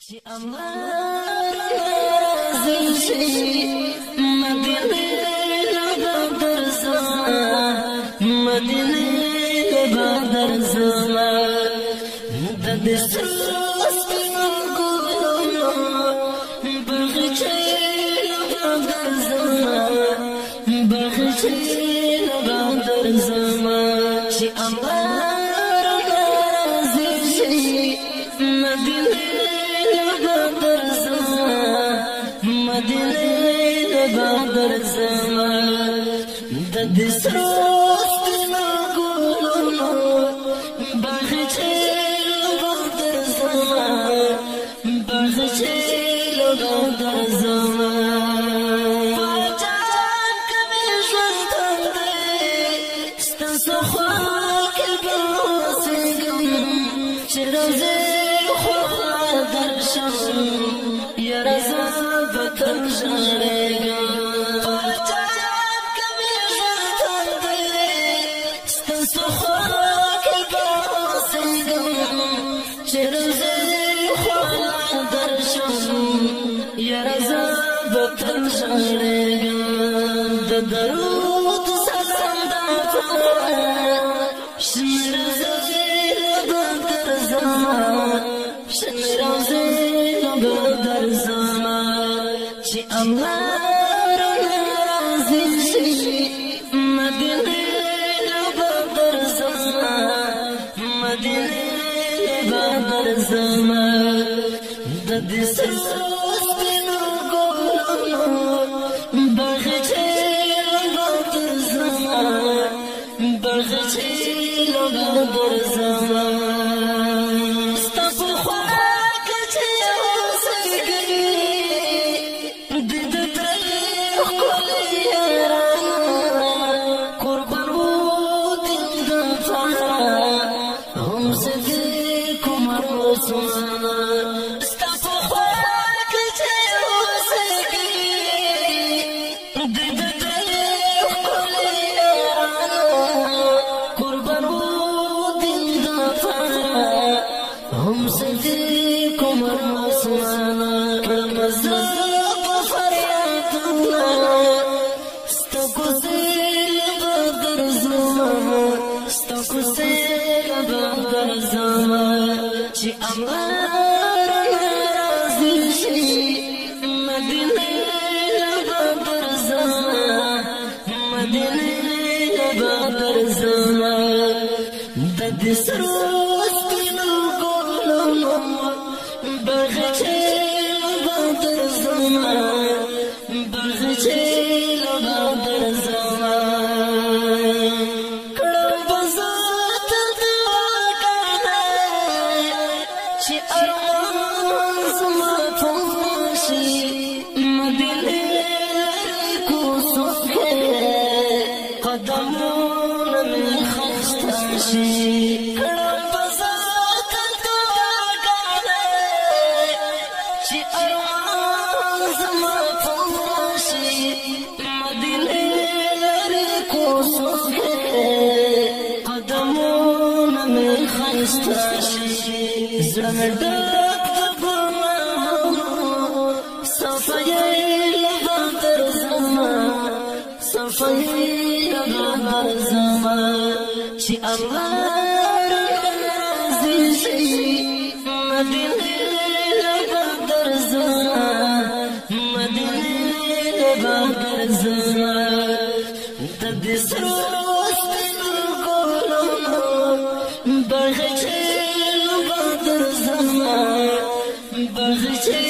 چې الله راضي شي مدینه له درځه مدینه له درځه د دې سپینو ګلونو بغچې له درځه بغچې له درځه چې الله راضي شي مدینه مدینه بدر زمان د دې سپینو ګلونو بغچې بدر زمان بغچې بدر زمان پاچان کمې ژوند دی ستاسو خوا کې به اوسېږم چې روزې خوا درشم یاره زه به تل ژړېږم پاچان کمې ژوند دی ستاسو خوا کې به اوسېږم چې روزې خوا درشم یاره زه به تل ژړېږم د درود سلام دا شنې روزې به درځمه شنې روزې به درځمه چې الله راضي شي مدینه به درځمه مدینه به درځمه د دې سپینو ګلونو بغچې به درځمه بغچې به درځمه چې الله راضي شي مدینه به درځمه مدینه به درځمه د دې سپینو ګلونو بغچې به درځمه بغچې به درځمه قدمونه مې خسته شي کړم په ذات دعاګانې چې ارمان زما پوره شي مدینې لرې کوڅو کې قدمونه مې خسته شي زړه مې ډک د ګناهونو صفایي له درځمه صفایي چې الله راضي شي مدینه به درځمه مدینه به درځمه د دې سپینو ګلونو بغچې به درځمه بغچې